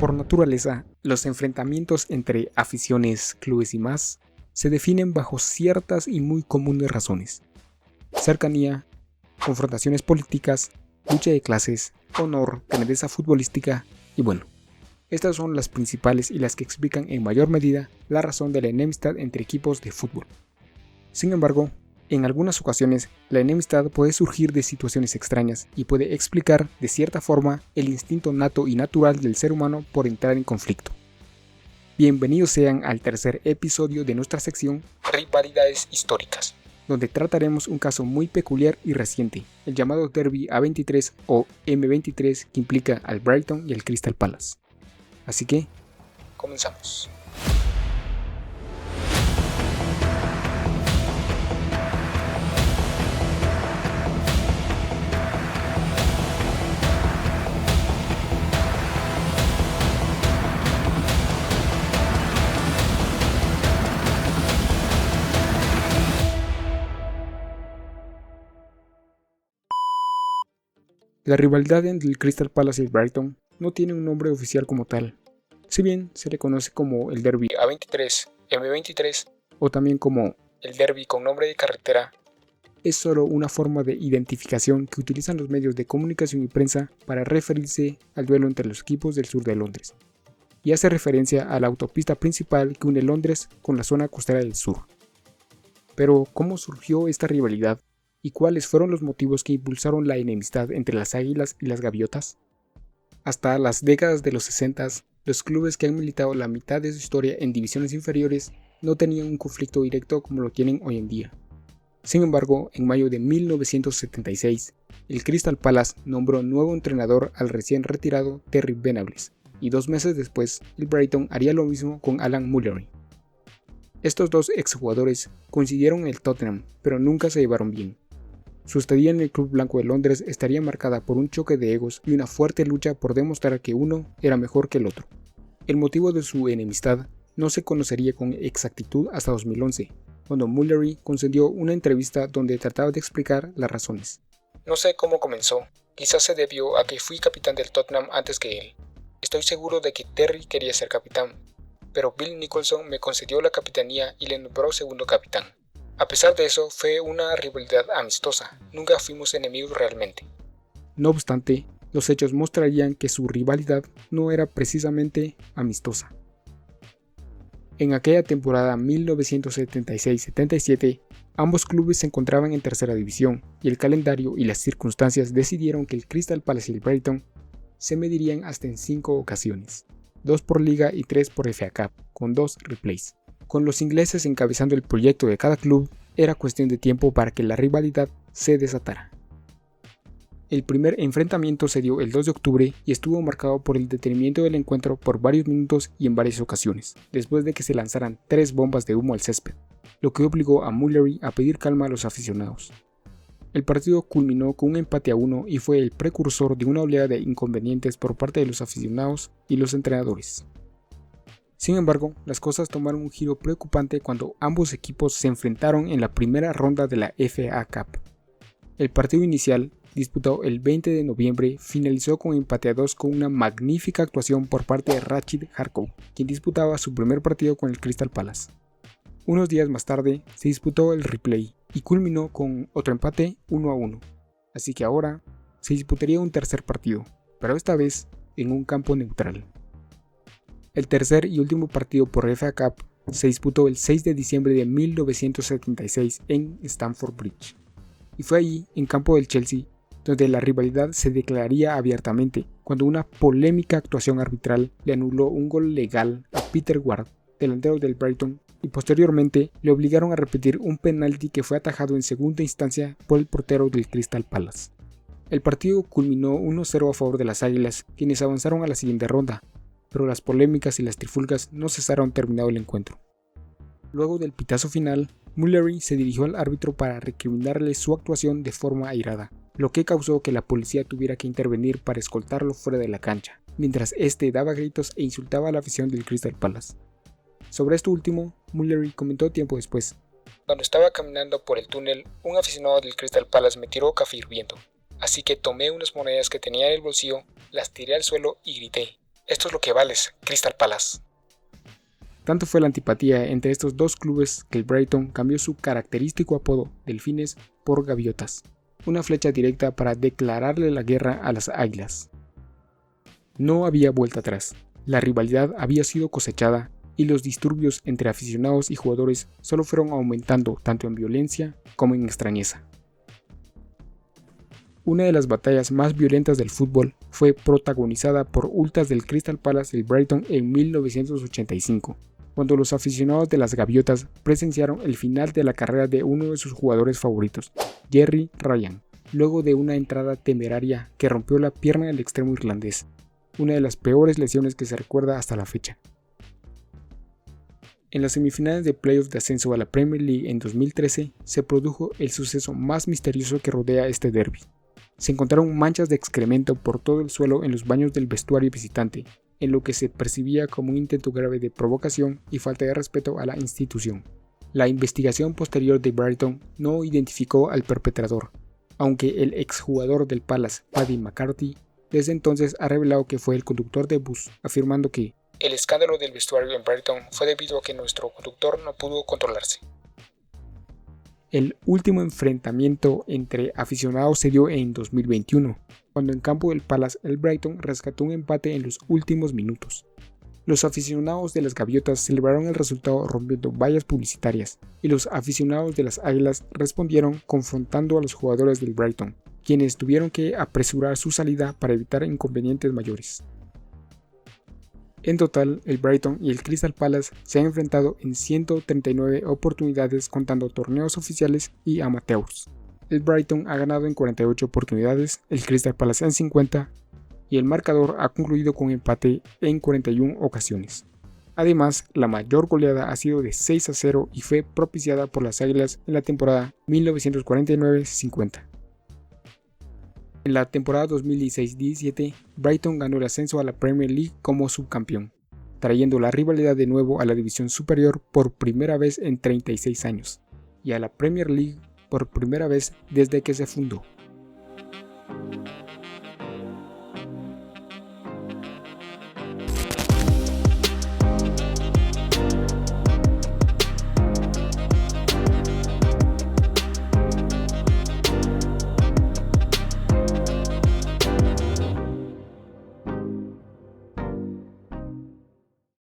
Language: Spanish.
Por naturaleza, los enfrentamientos entre aficiones, clubes y más se definen bajo ciertas y muy comunes razones: cercanía, confrontaciones políticas, lucha de clases, honor, grandeza futbolística y bueno, estas son las principales y las que explican en mayor medida la razón de la enemistad entre equipos de fútbol. Sin embargo, en algunas ocasiones la enemistad puede surgir de situaciones extrañas y puede explicar de cierta forma el instinto nato y natural del ser humano por entrar en conflicto. Bienvenidos sean al tercer episodio de nuestra sección Rivalidades Históricas, donde trataremos un caso muy peculiar y reciente, el llamado Derby A23 o M23, que implica al Brighton y al Crystal Palace. Así que, comenzamos. La rivalidad entre el Crystal Palace y el Brighton no tiene un nombre oficial como tal, si bien se le conoce como el Derby A23, M23 o también como el Derby con nombre de carretera. Es solo una forma de identificación que utilizan los medios de comunicación y prensa para referirse al duelo entre los equipos del sur de Londres, y hace referencia a la autopista principal que une Londres con la zona costera del sur. Pero, ¿cómo surgió esta rivalidad? ¿Y cuáles fueron los motivos que impulsaron la enemistad entre las águilas y las gaviotas? Hasta las décadas de los 60, los clubes que han militado la mitad de su historia en divisiones inferiores no tenían un conflicto directo como lo tienen hoy en día. Sin embargo, en mayo de 1976, el Crystal Palace nombró nuevo entrenador al recién retirado Terry Venables, y 2 meses después, el Brighton haría lo mismo con Alan Mullery. Estos dos exjugadores coincidieron en el Tottenham, pero nunca se llevaron bien. Su estadía en el Club Blanco de Londres estaría marcada por un choque de egos y una fuerte lucha por demostrar que uno era mejor que el otro. El motivo de su enemistad no se conocería con exactitud hasta 2011, cuando Mullery concedió una entrevista donde trataba de explicar las razones. No sé cómo comenzó, quizás se debió a que fui capitán del Tottenham antes que él. Estoy seguro de que Terry quería ser capitán, pero Bill Nicholson me concedió la capitanía y le nombró segundo capitán. A pesar de eso, fue una rivalidad amistosa, nunca fuimos enemigos realmente. No obstante, los hechos mostrarían que su rivalidad no era precisamente amistosa. En aquella temporada 1976-77, ambos clubes se encontraban en tercera división, y el calendario y las circunstancias decidieron que el Crystal Palace y el Brighton se medirían hasta en 5 ocasiones, 2 por liga y 3 por FA Cup, con 2 replays. Con los ingleses encabezando el proyecto de cada club, era cuestión de tiempo para que la rivalidad se desatara. El primer enfrentamiento se dio el 2 de octubre y estuvo marcado por el detenimiento del encuentro por varios minutos y en varias ocasiones, después de que se lanzaran 3 bombas de humo al césped, lo que obligó a Mullery a pedir calma a los aficionados. El partido culminó con un empate a 1 y fue el precursor de una oleada de inconvenientes por parte de los aficionados y los entrenadores. Sin embargo, las cosas tomaron un giro preocupante cuando ambos equipos se enfrentaron en la primera ronda de la FA Cup. El partido inicial, disputado el 20 de noviembre, finalizó con empate a 2 con una magnífica actuación por parte de Rachid Harkow, quien disputaba su primer partido con el Crystal Palace. Unos días más tarde se disputó el replay y culminó con otro empate 1-1, así que ahora se disputaría un tercer partido, pero esta vez en un campo neutral. El tercer y último partido por FA Cup se disputó el 6 de diciembre de 1976 en Stamford Bridge, y fue allí, en campo del Chelsea, donde la rivalidad se declararía abiertamente cuando una polémica actuación arbitral le anuló un gol legal a Peter Ward, delantero del Brighton, y posteriormente le obligaron a repetir un penalti que fue atajado en segunda instancia por el portero del Crystal Palace. El partido culminó 1-0 a favor de las Águilas, quienes avanzaron a la siguiente ronda, pero las polémicas y las trifulcas no cesaron terminado el encuentro. Luego del pitazo final, Mullery se dirigió al árbitro para recriminarle su actuación de forma airada, lo que causó que la policía tuviera que intervenir para escoltarlo fuera de la cancha, mientras este daba gritos e insultaba a la afición del Crystal Palace. Sobre esto último, Mullery comentó tiempo después: cuando estaba caminando por el túnel, un aficionado del Crystal Palace me tiró café hirviendo, así que tomé unas monedas que tenía en el bolsillo, las tiré al suelo y grité: Esto es lo que vales, Crystal Palace. Tanto fue la antipatía entre estos dos clubes que el Brighton cambió su característico apodo Delfines por Gaviotas, una flecha directa para declararle la guerra a las Águilas. No había vuelta atrás, la rivalidad había sido cosechada y los disturbios entre aficionados y jugadores solo fueron aumentando tanto en violencia como en extrañeza. Una de las batallas más violentas del fútbol fue protagonizada por ultras del Crystal Palace del Brighton en 1985, cuando los aficionados de las Gaviotas presenciaron el final de la carrera de uno de sus jugadores favoritos, Gerry Ryan, luego de una entrada temeraria que rompió la pierna del extremo irlandés, una de las peores lesiones que se recuerda hasta la fecha. En las semifinales de playoffs de ascenso a la Premier League en 2013 se produjo el suceso más misterioso que rodea este derbi. Se encontraron manchas de excremento por todo el suelo en los baños del vestuario visitante, en lo que se percibía como un intento grave de provocación y falta de respeto a la institución. La investigación posterior de Brighton no identificó al perpetrador, aunque el exjugador del Palace, Paddy McCarthy, desde entonces ha revelado que fue el conductor de bus, afirmando que el escándalo del vestuario en Brighton fue debido a que nuestro conductor no pudo controlarse. El último enfrentamiento entre aficionados se dio en 2021, cuando en campo del Palace el Brighton rescató un empate en los últimos minutos. Los aficionados de las Gaviotas celebraron el resultado rompiendo vallas publicitarias, y los aficionados de las Águilas respondieron confrontando a los jugadores del Brighton, quienes tuvieron que apresurar su salida para evitar inconvenientes mayores. En total, el Brighton y el Crystal Palace se han enfrentado en 139 oportunidades contando torneos oficiales y amateurs. El Brighton ha ganado en 48 oportunidades, el Crystal Palace en 50 y el marcador ha concluido con empate en 41 ocasiones. Además, la mayor goleada ha sido de 6-0 y fue propiciada por las Águilas en la temporada 1949-50. En la temporada 2016-17, Brighton ganó el ascenso a la Premier League como subcampeón, trayendo la rivalidad de nuevo a la división superior por primera vez en 36 años, y a la Premier League por primera vez desde que se fundó.